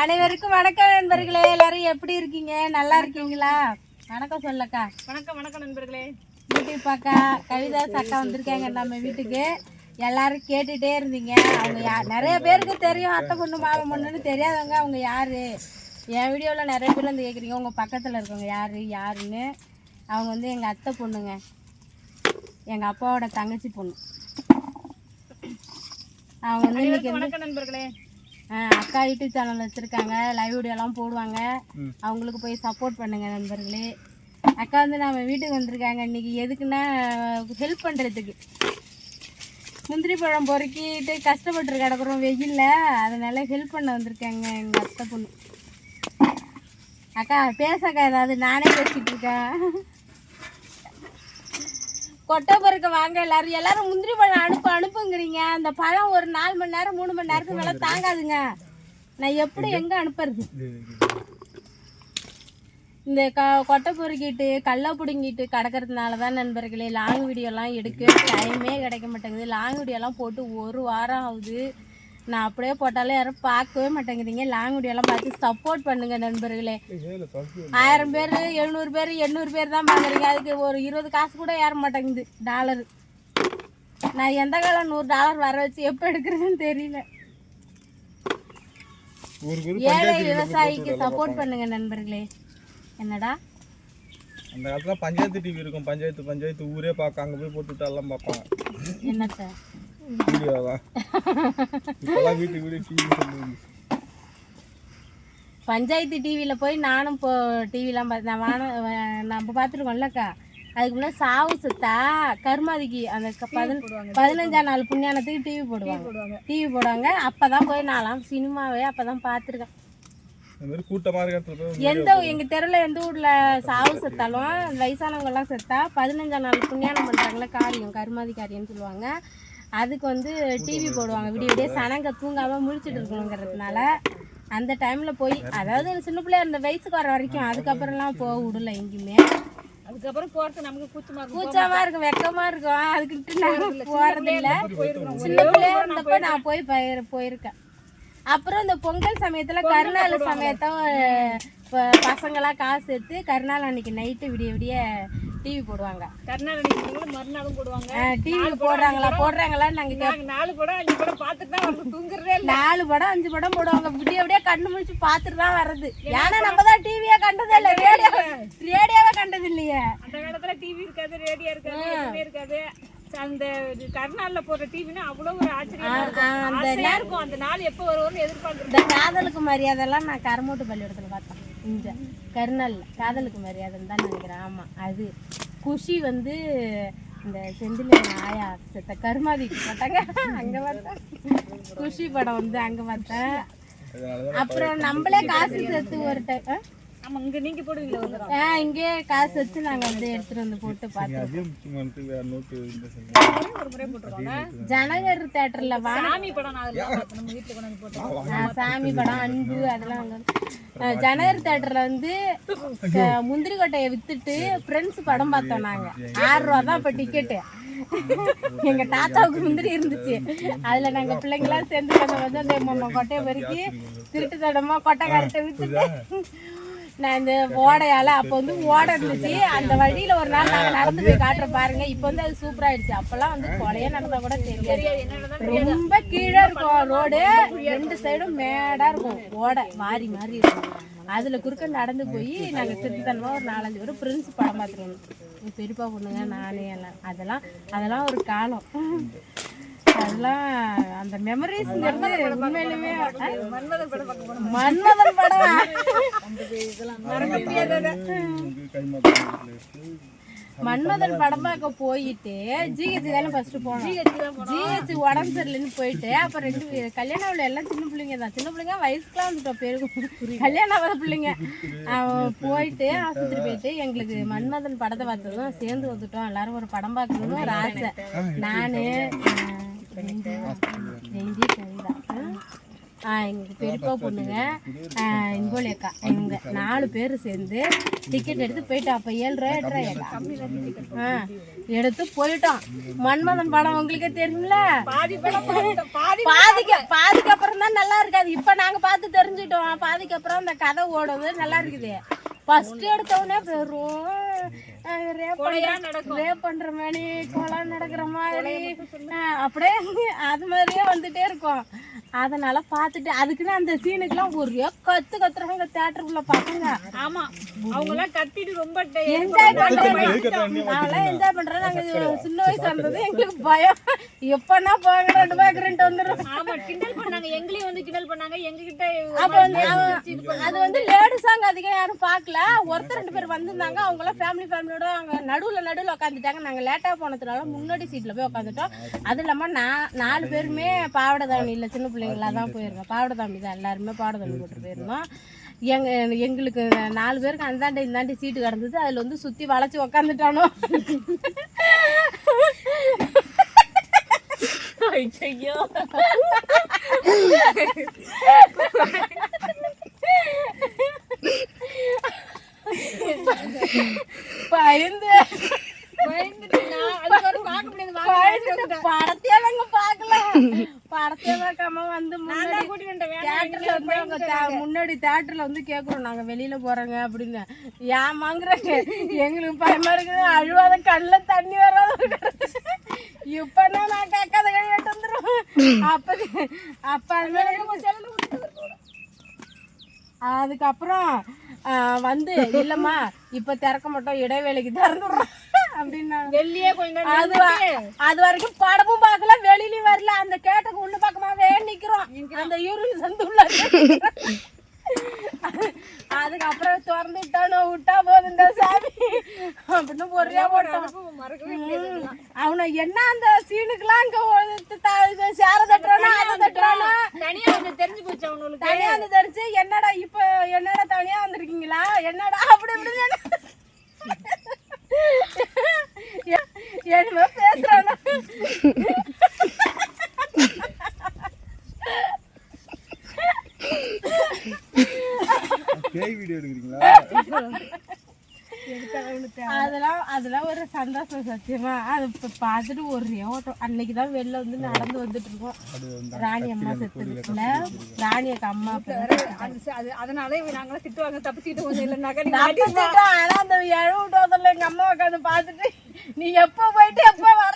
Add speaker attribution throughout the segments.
Speaker 1: அனைவருக்கும் வணக்கம் நண்பர்களே. எல்லாரும் எப்படி இருக்கீங்க? நல்லா இருக்கீங்களா? வணக்கம் சொல்லக்கா.
Speaker 2: வணக்கம் வணக்கம் நண்பர்களே.
Speaker 1: யூடியூப் அக்கா கவிதாஸ் அக்கா வந்திருக்காங்க நம்ம வீட்டுக்கு. எல்லாரும் கேட்டுட்டே இருந்தீங்க. அவங்க நிறைய பேருக்கு தெரியும் அத்தை பொண்ணு மாமா பொண்ணுன்னு. தெரியாதவங்க அவங்க யாரு? என் வீடியோவில் நிறைய பேர் வந்து கேட்குறீங்க உங்கள் பக்கத்தில் இருக்கவங்க யாருன்னு. அவங்க வந்து எங்கள் அத்தை பொண்ணுங்க, எங்கள் அப்பாவோட தங்கச்சி பொண்ணு. அவங்க வந்து இன்னைக்கு
Speaker 2: வணக்கம் நண்பர்களே.
Speaker 1: அக்கா யூடியூப் சேனல் வச்சுருக்காங்க, லைவ் வீடியோலாம் போடுவாங்க. அவங்களுக்கு போய் சப்போர்ட் பண்ணுங்க நண்பர்களே. அக்கா வந்து நம்ம வீட்டுக்கு வந்திருக்காங்க இன்னைக்கு. எதுக்குன்னா ஹெல்ப் பண்ணுறதுக்கு. முந்திரி பழம் பொறுக்கிட்டு கஷ்டப்பட்டு கிடக்குறோம் வெயில்ல, அதனால ஹெல்ப் பண்ண வந்திருக்காங்க எங்கள் அத்தை பொண்ணு. அக்கா பேசக்கா, ஏதாவது நானே பேசிட்டு இருக்கேன். கொட்டை பொறுக்க வாங்க எல்லாரும் முந்திரி பழம் அனுப்புங்கிறீங்க. அந்த பழம் ஒரு 4 மணி நேரம் 3 மணி நேரத்துக்கு மேலே தாங்காதுங்க. நான் எப்படி எங்கே அனுப்புறது? இந்த கொட்டை பொறுக்கிட்டு கடலை பிடுங்கிட்டு கிடக்கிறதுனால தான் நண்பர்களே லாங் வீடியோலாம் எடுக்க டைமே கிடைக்க மாட்டேங்குது. லாங் வீடியோலாம் போட்டு 1 வாரம் ஆகுது. நான் அப்படியே போட்டாலும் யாரும் பார்க்கவே மாட்டேங்கிறீங்க. லாங் வீடியோலாம் பார்த்து சப்போர்ட் பண்ணுங்க நண்பர்களே. 1000 பேர் 700 பேர் 800 பேர் தான் பார்க்குறீங்க. அதுக்கு ஒரு 20 காசு கூட ஏற மாட்டேங்குது டாலர். நான் எந்த காலம் $100 வர வச்சு எப்போ எடுக்கிறதுன்னு தெரியல. ஏழை விவசாயிக்கு சப்போர்ட் பண்ணுங்க நண்பர்களே. என்னடா
Speaker 3: அந்த காலத்துல பஞ்சாயத்து டிவி இருக்கும். பஞ்சாயத்து ஊரே பார்க்க அங்கே போய் போட்டு விட்டாலாம் பார்ப்பாங்க.
Speaker 1: என்னத்த பஞ்சாயத்து டிவியில் போய் நானும் இப்போ டிவிலாம் பார்த்தேன். நம்ம பார்த்துருக்கோம்லக்கா. அதுக்கு முன்னாடி சாவு செத்தா கருமாதிக்கு அந்த 15ஆம் நாள் புண்ணியானத்துக்கு டிவி போடுவாங்க. அப்போ தான் போய் நான்லாம் சினிமாவே அப்போ தான் பார்த்துருக்கேன். எங்கள் தெருவில் எந்த ஊரில் சாவு செத்தாலும் வயசானவங்கெல்லாம் செத்தா 15ஆம் நாள் புண்ணியானம் பண்ணுறாங்களே காரியம், கருமாதி காரியம்னு சொல்லுவாங்க. அதுக்கு வந்து டிவி போடுவாங்க. விடிய சனங்க தூங்காமல் முழிச்சிட்டு இருக்கணுங்கிறதுனால அந்த டைமில் போய், அதாவது சின்ன பிள்ளையா இருந்த வயசுக்கு வர வரைக்கும், அதுக்கப்புறம்லாம் போக விடல எங்கேயுமே.
Speaker 2: அதுக்கப்புறம் போகிறது நமக்கு
Speaker 1: கூச்சமாக இருக்கும், வெக்கமாக இருக்கும். அதுக்கிட்ட நான் போகிறதில்ல. சின்ன பிள்ளையா இருந்தப்போ நான் போயிருக்கேன். அப்புறம் இந்த பொங்கல் சமயத்தில் கருநாள் சமயத்தை பசங்களாம் காசு சேர்த்து கருநாள் அன்னைக்கு நைட்டு விடிய டிவி போடுவாங்க.
Speaker 2: கருநாள் அன்னைக்கு மறுநாளும் போடுவாங்க.
Speaker 1: டிவி போடுறாங்களான்னு நாங்கள்
Speaker 2: 4 படம் 5 படம் பார்த்துட்டு தான் வந்து தூங்குறதே.
Speaker 1: 4 படம் 5 படம் போடுவாங்க. விடிய கண்ணு முடிச்சு பார்த்துட்டு தான் வர்றது. ஏன்னா நம்ம தான் டிவியே கண்டதே இல்லை, ரேடியோவே கண்டது இல்லையே.
Speaker 2: அந்த காலத்தில் டிவி இருக்காது, ரேடியோ இருக்காது, எதுவுமே இருக்காது. அந்த கருநாள்ல போடுற டிவினா அவ்வளோ ஒரு ஆச்சரியமா இருக்கும். அந்த நாள் எப்போ வரும்னு எதிர்பார்க்குறேன்.
Speaker 1: இந்த காதலுக்கு மரியாதைலாம் நான் கரமோட்டு பள்ளிக்கூடத்தில் பார்த்தேன். இந்த கருநாள் காதலுக்கு மரியாதைன்னு தான் நினைக்கிறேன். ஆமாம், அது குஷி வந்து இந்த செந்தில் ஆயா செத்த கருமாதி பார்த்தாங்க, அங்கே பார்த்தேன். குஷி படம் வந்து அங்கே பார்த்தேன். அப்புறம் நம்மளே காசு சேர்த்து ஒரு டைம்
Speaker 2: ஆமாம் இங்கே நீங்கள் போடுவீங்களா?
Speaker 1: இங்கே காசு வச்சு நாங்கள் வந்து எடுத்துகிட்டு வந்து போட்டு பார்த்தோம்.
Speaker 2: ஒரு முறை போட்டுருவாங்க.
Speaker 1: ஜனகர் தேட்டரில்
Speaker 2: சாமி படம் நம்ம வீட்டில் கொண்டாந்து போட்டோம்.
Speaker 1: சாமி படம் அன்பு அதெல்லாம் வந்து ஜனகர் தேட்டரில் வந்து முந்திரி கொட்டையை விற்றுட்டு ஃப்ரெண்ட்ஸ் படம் பார்த்தோம். நாங்கள் 6 ரூபா தான் இப்போ டிக்கெட்டு. எங்கள் தாத்தாவுக்கு முந்திரி இருந்துச்சு. அதில் நாங்கள் பிள்ளைங்களாம் சேர்ந்து கொஞ்சம் அந்த கொட்டையை பெருக்கி திருட்டு தடமாக கொட்டை கரெக்டை விற்றுட்டு நான் இந்த ஓடையால் அப்போ வந்து ஓடை இருந்துச்சு. அந்த வழியில் ஒரு நாள் நாங்கள் நடந்து போய் காட்டுற பாருங்க. இப்போ வந்து அது சூப்பராகிடுச்சு. அப்போல்லாம் வந்து கொலையே நடந்தால் கூட தெரியாது. ரொம்ப கீழே இருக்கும் ரோடு, 2 சைடும் மேடாக இருக்கும். ஓடை மாறி இருக்கும். அதில் குறுக்க நடந்து போய் நாங்கள் திருத்தனமாக ஒரு 4-5 பேர் பிரின்ஸ் படம் பார்த்துருவோம். பெரியப்பா பொண்ணுங்க நானே எல்லாம். அதெல்லாம் ஒரு காலம். அதெல்லாம் அந்த மெமரிஸ்ங்கிறது உண்மையிலுமே மன்மதன் படம். மன்மதன் படம் பார்க்க போயிட்டு ஜிஹெச் தானே ஃபர்ஸ்ட் போனோம். ஜிஹெச் உடம்பு சரியில்லைன்னு போயிட்டு அப்புறம் 2 கல்யாணம் ஆகல. எல்லாம் சின்ன பிள்ளைங்க தான். சின்ன பிள்ளைங்க வயசுக்குலாம் வந்துட்டோம். பேருக்கும் கல்யாணம் ஆகாத பிள்ளைங்க. போயிட்டு ஆஸ்பத்திரி போயிட்டு எங்களுக்கு மன்மதன் படத்தை பார்த்ததும் சேர்ந்து வந்துட்டோம். எல்லாரும் ஒரு படம் பார்க்கணும்னு ஒரு ஆசை. நான் ஜெயந்தி கவிதா எங்கள் பெரியப்பா பொண்ணுங்க இங்கோலி அக்கா இவங்க 4 பேர் சேர்ந்து டிக்கெட் எடுத்து போயிட்டோம். அப்போ 7 ரூபா எடுத்து போயிட்டோம். மன்மதன் படம் உங்களுக்கே தெரியுமில்ல, பாதிக்கு அப்புறம் தான் நல்லா இருக்காது. இப்போ நாங்கள் பார்த்து தெரிஞ்சுட்டோம். பாதிக்கு அப்புறம் அந்த கதை ஓடுது நல்லா இருக்குது. ஃபர்ஸ்ட் எடுத்தவொடனே வெறும் ரேப் பண்ற மாதிரி கொலை நடக்கிற மாதிரி அப்படியே அது மாதிரியே வந்துட்டே இருக்கும். அதனால பார்த்துட்டு அதுக்குன்னு அந்த சீனுக்குலாம் ஒரே கத்துறாங்க தியேட்டருக்குள்ள பசங்க.
Speaker 2: ஆமா அவங்க எல்லாம் கத்திட்டு ரொம்ப
Speaker 1: என்ஜாய் பண்றாங்க. நாங்களாம் என்ஜாய் பண்றோம். நாங்க சின்ன வயசா இருந்தது எங்களுக்கு பயம். எப்பன்னா போங்க 2 பேக் வந்துடும்.
Speaker 2: ஆமா கிண்டல் பண்ணாங்க, எங்களையும் வந்து கிண்டல் பண்ணாங்க. எங்ககிட்ட
Speaker 1: அப்ப வந்து அது வந்து லேடிஸ் சாங் அதிகம் யாரும் பார்க்கல. ஒருத்தர் 2 பேர் வந்திருந்தாங்க. அவங்க எல்லாம் ஃபேமிலியோட அங்க நடுவுல உட்காந்துட்டாங்க. நாங்க லேட்டா போனதுனால முன்னாடி சீட்ல போய் உட்காந்துட்டோம். அது இல்லாம 4 பேருமே பாவடை தாவணி இல்ல, சின்ன பிள்ளைங்களா தான் போயிருக்கோம். பாவடை தாவணி தான் எல்லாருமே பாவடை தாவணி போட்டு போயிருந்தோம். எங்களுக்கு 4 பேருக்கு அந்தாண்டி இந்தாண்டி சீட்டு கிடந்தது. அதுல வந்து சுத்தி வளைச்சு உக்காந்துட்டானோ.
Speaker 2: ஐயோ
Speaker 1: முன்னாடி தியேட்டர்ல வந்து கேக்குறோம் நாங்க வெளியில போறோங்க அப்படின்னு. ஏமாங்குறாங்க. எங்களுக்கு பயமா இருக்குது. அழுவாத கண்ணுல தண்ணி வராத. இப்பன்னா நான் கேட்காத கேட்டு வந்துடும். அப்ப அதுக்கப்புறம் வந்து இல்லம்மா இப்ப திறக்க மாட்டோம், இடைவேளைக்கு திறந்துடுறோம் அப்படின்னா
Speaker 2: வெளியே கொஞ்சம்
Speaker 1: அது வரைக்கும் படமும் பார்க்கல, வெளியிலயும் வரல. அந்த கேட்டக்கு உள்ள பக்கமாவே நிக்கிறோம். அந்த யூரின் சந்து உள்ள. அதுக்கப்புறம் திறந்து விட்டா போதுண்டா சாமி அப்படின்னு பொறியா போட்டோம். அவனை என்ன அந்த சீனுக்குலாம் அங்க சேர தட்டுறானா அதை தட்டுறானா
Speaker 2: தனியா வந்து தெரிஞ்சு போச்சு. அவனுக்கு
Speaker 1: தனியா வந்து தெரிஞ்சு என்னடா இப்ப என்னடா தனியா வந்திருக்கீங்களா என்னடா அப்படி இப்படின்னு என்னமோ பேசுறானா. அதெல்லாம் ஒரு சந்தோஷம் சத்தியமா. அது பார்த்துட்டு ஒரே ஓட்டம். அன்னைக்குதான் வெளில வந்து நடந்து வந்துட்டு இருக்கோம். ராணி அம்மா செத்துருக்குல, ராணி அக்கா அம்மா.
Speaker 2: அதனால நாங்களாம் திட்டுவாங்க, தப்பிச்சுட்டு வந்து இல்லைனாக்கா.
Speaker 1: ஆனா அந்த 7 எங்க அம்மா உட்காந்து பார்த்துட்டு நீ எப்ப போயிட்டு எப்ப வர.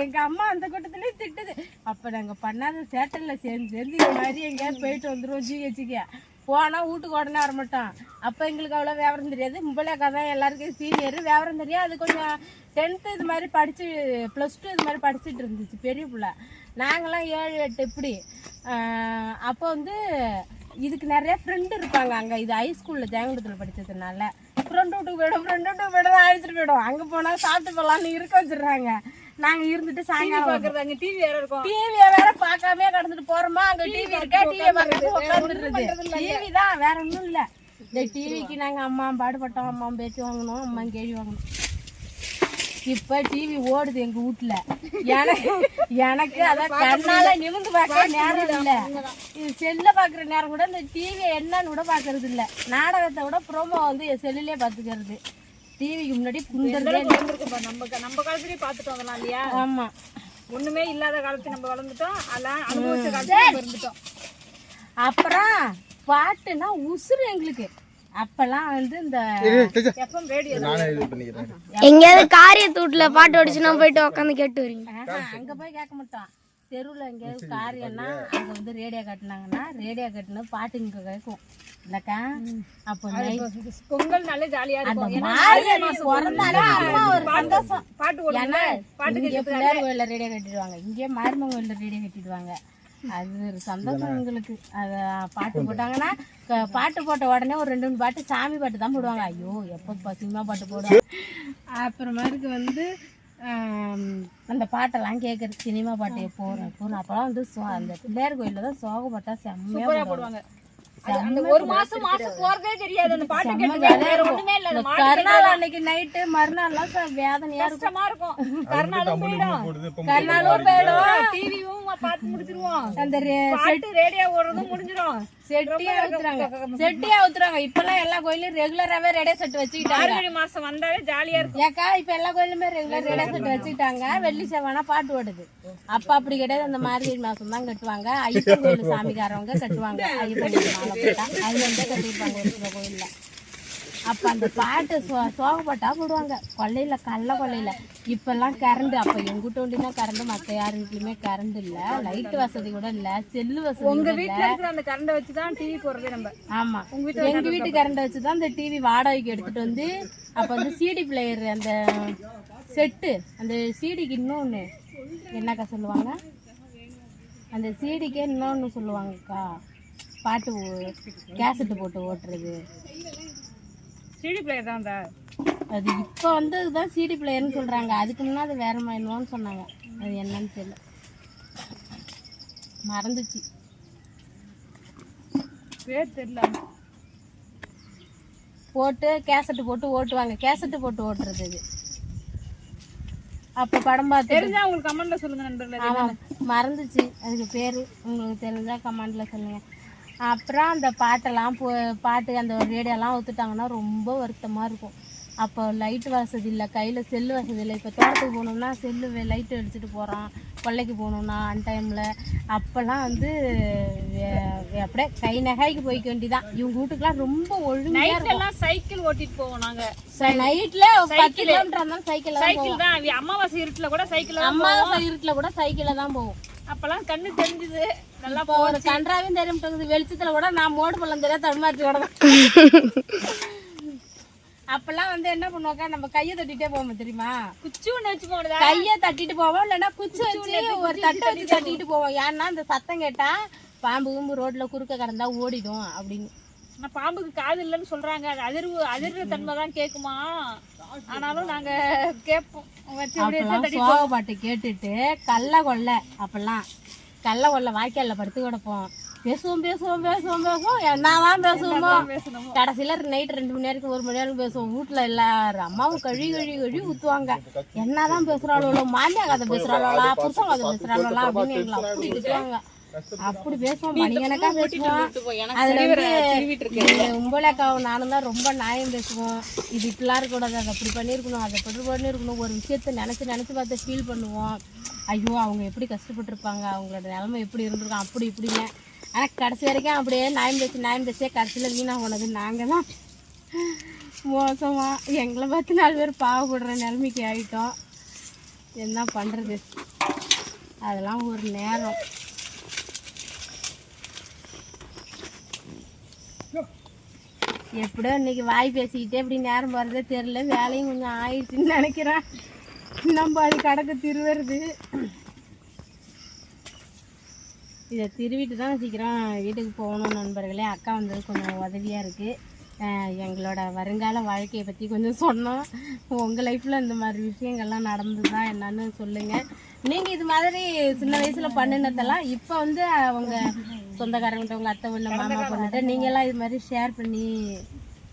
Speaker 1: எங்க அம்மா அந்த கூட்டத்திலேயே திட்டுது. அப்ப நாங்க பண்ணாத தேட்டர்ல சேர்ந்து இந்த மாதிரி எங்கேயாவது போயிட்டு வந்துடும். ஜிஹெச்சுக்கு போனா வீட்டுக்கு உடனே வரமாட்டோம். அப்ப எங்களுக்கு அவ்வளவு விவரம் தெரியாது. மும்பைலக்கா தான் எல்லாருக்கும் சீனியர், விவரம் தெரியாது. அது கொஞ்சம் 10th இது மாதிரி படிச்சு +2 இது மாதிரி படிச்சுட்டு இருந்துச்சு பெரிய பிள்ளை. நாங்களாம் 7, 8 இப்படி. அப்போ வந்து இதுக்கு நிறைய ஃப்ரெண்டு இருப்பாங்க அங்க. இது ஹைஸ்கூல்ல ஜெயங்குளத்துல படிச்சதுனால ஃப்ரெண்டு வீட்டுக்கு போயிடும் அழைச்சிட்டு போயிடும். அங்க போனா சாப்பிட்டு போலான்னு இருக்க வச்சிடுறாங்க. நாங்க இருந்துட்டு சாயங்காலம்
Speaker 2: பாக்குறது. அங்க டிவி வேற இருக்கும்.
Speaker 1: டிவியை வேற பார்க்காம கடந்துட்டு போறோமா. அங்க டிவி இருக்கா, டிவியை பார்க்கறது உட்காந்துருது. டிவி தான், வேற ஒன்றும் இல்லை. இந்த டிவிக்கு நாங்க அம்மா பாடுபட்டோம். அம்மா பேச்சு வாங்கணும், அம்மா கேள்வி வாங்கணும். இப்ப டிவி ஓடுது எங்க வீட்டுல. எனக்கு அதான் கண்ணால நிமிந்து பார்க்க நேரம் இல்ல. இது செல்ல பாக்குற நேரம் கூட இந்த டிவியை என்னன்னு கூட பாக்குறது இல்ல. நாடகத்தை விட ப்ரோமோ வந்து செல்லுலயே பாத்துக்கிறது. டிவிக்கு முன்னாடி
Speaker 2: நம்ம காலத்துலயே பாத்துட்டோம் அதெல்லாம் இல்லையா.
Speaker 1: ஆமா,
Speaker 2: ஒண்ணுமே இல்லாத காலத்துல நம்ம வளர்ந்துட்டோம். அதெல்லாம் அனுபவிச்ச காலத்துல இருந்துட்டோம்.
Speaker 1: அப்புறம் பாட்டுனா உசுறு எங்களுக்கு. அப்பெல்லாம் வந்து இந்த
Speaker 2: எஃப்எம் ரேடியோ
Speaker 4: எங்கயாவது காரியத்தூட்ல பாட்டு ஓடிச்சுன்னா போயிட்டு உட்காந்து கேட்டு வரீங்க.
Speaker 1: அங்க போய் கேட்க மாட்டோம். தெருவில் எங்கேயாவது காரியம்னா அங்கே வந்து ரேடியோ கட்டினாங்கன்னா ரேடியோ கட்டினா பாட்டு இங்கே கேட்கும் இல்லக்கா. அப்போ
Speaker 2: பொங்கல் நல்ல ஜாலியா இருக்கும்.
Speaker 1: பிள்ளையார் கோயிலில் ரேடியோ கட்டிடுவாங்க, இங்கே மாரியம்மன் கோயிலில் ரேடியோ கட்டிடுவாங்க. அது ஒரு சந்தோஷம் எங்களுக்கு. அதை பாட்டு போட்டாங்கன்னா பாட்டு போட்ட உடனே ஒரு 2-3 பாட்டு சாமி பாட்டு தான் போடுவாங்க. ஐயோ எப்போ சினிமா பாட்டு போடுவாங்க. அப்புறமாருக்கு வந்து அந்த பாட்டெல்லாம் கேட்குறது சினிமா பாட்டு எப்போ அப்போலாம் வந்து அந்த பிள்ளையார் கோயிலில் தான் சோக பாட்டா செம்மையா போடுவாங்க.
Speaker 2: ஒரு மாசம் போறதே தெரியாது. அந்த பாட்டு
Speaker 1: கருநாள் அன்னைக்கு நைட்டு மறுநாள்லாம் வேதனையா இருக்கும்.
Speaker 2: கருநாளும் போயிடும்,
Speaker 1: கருநாளும் போயிடும்,
Speaker 2: டிவியும் எல்லாம் பார்த்து முடிச்சிருவோம்.
Speaker 1: அந்த
Speaker 2: பாட்டு ரேடியோ ஓடுறதும் முடிஞ்சிரும்.
Speaker 1: செட்டியா ஊத்துறாங்க. இப்பெல்லாம் எல்லா கோயிலும் ரெகுலராவே ரேடியோ செட் வச்சுக்கிட்டாங்க.
Speaker 2: மார்கழி மாசம் வந்தாலே ஜாலியா இருக்கும்.
Speaker 1: ஏக்கா இப்ப எல்லா கோயிலுமே ரெகுலர் ரேடியோ செட் வச்சுக்கிட்டாங்க. வெள்ளி செவ்வானா பாட்டு ஓடுது. அப்ப அப்படி கிடையாது. அந்த மார்கழி மாசம் தான் கட்டுவாங்க. ஐயப்பன் கோயில் சாமிக்காரவங்க கட்டுவாங்க. ஐயப்பன் கோயில் மாலை போட்டா அதுல இருந்தே கட்டிருப்பாங்க ஒரு சில கோயில்ல. அப்ப அந்த பாட்டு சோகப்பாட்டா போடுவாங்க கொள்ளையில, கள்ள கொள்ளையில. இப்பெல்லாம் கரண்ட், அப்ப எங்கிட்ட ஒண்டிதான் கரண்ட், மத்த யார் வீட்லயுமே கரண்ட் இல்ல, லைட் வசதி கூட இல்ல, செல்லு வசதி
Speaker 2: உங்க
Speaker 1: கூட இல்ல.
Speaker 2: வீட்டுல இருக்கிற அந்த கரண்ட வச்சுதான் டிவி போடுறது நம்ம.
Speaker 1: ஆமா, எங்க வீட்டு கரண்ட் வச்சுதான் இந்த டிவி வாடகைக்கு எடுத்துட்டு வந்து, அப்ப வந்து சிடி பிளேயர் அந்த செட்டு, அந்த சிடிக்கு இன்னொன்னு என்னக்கா சொல்லுவாங்க, அந்த சிடிக்கே இன்னொன்னு சொல்லுவாங்கக்கா, பாட்டு கேசட்டு போட்டு ஓட்டுறது.
Speaker 2: சிடி பிளேயர் தான்
Speaker 1: அது இப்போ வந்து இதுதான் சிடி பிளேயர்னு சொல்றாங்க. அதுக்கு முன்னா அது வேற என்னன்னு சொன்னாங்க. அது என்னன்னு தெரியல, மறந்துச்சு
Speaker 2: பேர் தெரியல.
Speaker 1: போட்டு கேசட்டு போட்டு ஓட்டுவாங்க. கேசட்டு போட்டு ஓட்டுறது இது. அப்ப படம் பார்த்து
Speaker 2: தெரிஞ்சா உங்களுக்கு கமெண்ட்ல சொல்லுங்க நண்பர்களே.
Speaker 1: ஆமா, மறந்துச்சு அதுக்கு பேரு. உங்களுக்கு தெரிஞ்சா கமெண்ட்ல சொல்லுங்க. அப்புறம் அந்த பாட்டெல்லாம் பாட்டு அந்த ரேடியோலாம் ஊத்துட்டாங்கன்னா ரொம்ப வருத்தமா இருக்கும். அப்போ லைட் வசதி இல்லை, கையில் செல்லு வசதி இல்லை. இப்போ தோட்டத்துக்கு போகணும்னா செல்லு லைட்டு அடிச்சுட்டு போகிறோம், கொல்லைக்கு போகணுன்னா அன் டைமில். அப்போல்லாம் வந்து அப்படியே கை நகைக்கு போய்க்க வேண்டிதான். இவங்க வீட்டுக்குலாம் ரொம்ப ஒழுங்காக
Speaker 2: சைக்கிள் ஓட்டிட்டு போவோம் நாங்க.
Speaker 1: நைட்டில் 10 கிலோமீட்டர் இருந்தாலும்
Speaker 2: சைக்கிள் தான். அமாவாசை இருட்டுல கூட சைக்கிள்,
Speaker 1: அம்மாவாசை இருட்டில் கூட சைக்கிளில் தான் போவோம்.
Speaker 2: அப்பெல்லாம் கண்ணு தெரிஞ்சுது நல்லா.
Speaker 1: இப்போ ஒரு கன்றாவையும் தெரியும், வெளிச்சத்துல கூட நான் மோடு பள்ளம் தெரியாது தடுமாற்றி விடணும். அப்பெல்லாம் வந்து என்ன பண்ணுவாங்க, நம்ம கையை தட்டிட்டே போவோம் தெரியுமா,
Speaker 2: குச்சி ஒண்ணு வச்சு போனதா,
Speaker 1: கையை தட்டிட்டு போவோம், இல்லைன்னா குச்சி வச்சு ஒரு தட்டை வச்சு தட்டிட்டு போவோம். ஏன்னா அந்த சத்தம் கேட்டா பாம்பு கும்பு ரோட்ல குறுக்க கடந்தா ஓடிடும் அப்படின்னு.
Speaker 2: ஆனா பாம்புக்கு காது இல்லைன்னு சொல்றாங்க. அது அதிர்வு தன்மை தான் கேக்குமா. ஆனாலும் நாங்க கேட்போம்.
Speaker 1: சோக பாட்டு கேட்டுட்டு கள்ள கொள்ள, அப்பெல்லாம் கள்ள கொள்ள வாய்க்கால்ல படுத்து கிடப்போம். பேசுவோம் பேசுவோம் பேசுவோம் பேசுவோம், என்னதான் பேசுவோமோ. கடைசியில நைட் 2 மணி நேரம் 1 மணி நேரம் பேசுவோம். வீட்டுல எல்லாரும் அம்மாவும் கழுவி ஊத்துவாங்க. என்னதான் பேசுறாளோ, மாமியா கதை பேசுறாளா, புருஷன் கதை பேசுறாளா அப்படின்னு எங்களை அப்படி திட்டுவாங்க. அப்படி பேசுவோம், மணிக்கணக்கா பேசுவோம். அதுல வந்து உம்பளக்காவும் நானும் தான் ரொம்ப நியாயம் பேசுவோம். இது இப்படிலாம் இருக்கக்கூடாது, அதை அப்படி பண்ணியிருக்கணும், அதை அப்படி பண்ணியிருக்கணும். ஒரு விஷயத்த நினைச்சு பார்த்து ஃபீல் பண்ணுவோம். ஐயோ அவங்க எப்படி கஷ்டப்பட்டுருப்பாங்க, அவங்களோட நிலைமை எப்படி இருந்திருக்கும், அப்படி இப்படின்னு. ஆனால் கடைசி வரைக்கும் அப்படியே நியாயம் பேசியே கடைசியில் வீணாக போனது நாங்கள் தான். மோசமா எங்களை பார்த்து 4 பேர் பாவப்படுற நிலைமைக்கு ஆகிட்டோம். என்ன பண்ணுறது, அதெல்லாம் ஒரு நேரம். எப்படியோ இன்னைக்கு வாய் பேசிக்கிட்டே இப்படி நேரம் போகிறதே தெரியல. வேலையும் கொஞ்சம் ஆயிடுச்சுன்னு நினைக்கிறேன். நம்ம அது கடக்க திருவுறது. இதை திருவிட்டு தான் சீக்கிரம் வீட்டுக்கு போகணும் நண்பர்களே. அக்கா வந்தது கொஞ்சம் உதவியாக இருக்குது. எங்களோட வருங்கால வாழ்க்கையை பற்றி கொஞ்சம் சொன்னோம். உங்கள் லைஃப்பில் இந்த மாதிரி விஷயங்கள்லாம் நடந்ததுதா என்னன்னு சொல்லுங்கள். நீங்கள் இது மாதிரி சின்ன வயசில் பண்ணினதெல்லாம் இப்போ வந்து அவங்க சொந்தக்காரங்கிட்ட உங்கள் அத்தை பொண்ணு மாமா பொண்ணுகிட்ட நீங்கள்லாம் இது மாதிரி ஷேர் பண்ணி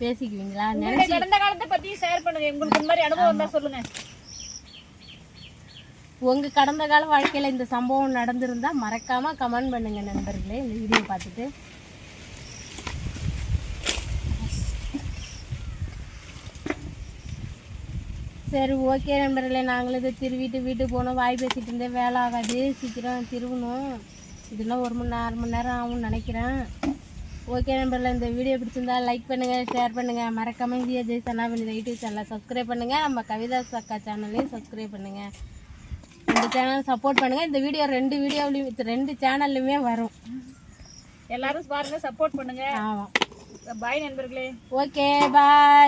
Speaker 1: பேசிக்குவீங்களா?
Speaker 2: கடந்த காலத்தை பற்றி ஷேர் பண்ணுங்க. உங்களுக்கு இந்த மாதிரி அனுபவம் தான் சொல்லுங்கள்.
Speaker 1: உங்கள் கடந்த கால வாழ்க்கையில் இந்த சம்பவம் நடந்திருந்தால் மறக்காமல் கமெண்ட் பண்ணுங்கள் நண்பர்களே, இந்த வீடியோ பார்த்துட்டு. சரி ஓகே நண்பர்களே, நாங்களும் இதை வீட்டுக்கு போனோம். வாய் பேசிகிட்டு இருந்தே வேலை ஆகாது, சீக்கிரம் திருவணும். இதெல்லாம் 1 மணி நேரம் 1 மணி நேரம் ஆகும்னு நினைக்கிறேன். ஓகே நண்பர்களே, இந்த வீடியோ பிடிச்சிருந்தா லைக் பண்ணுங்கள், ஷேர் பண்ணுங்கள். மறக்காமல் ஜெய் சனாவின் யூடியூப் சேனலை சப்ஸ்கிரைப் பண்ணுங்கள். நம்ம கவிதா அக்கா சேனலையும் சப்ஸ்கிரைப் பண்ணுங்கள். இந்த சேனல் சப்போர்ட் பண்ணுங்கள். இந்த வீடியோ 2 சேனல்லையுமே வரும்.
Speaker 2: எல்லாரும் பாருங்க, சப்போர்ட் பண்ணுங்க.
Speaker 1: ஆமாம்,
Speaker 2: பாய் நண்பர்களே.
Speaker 1: Okay bye.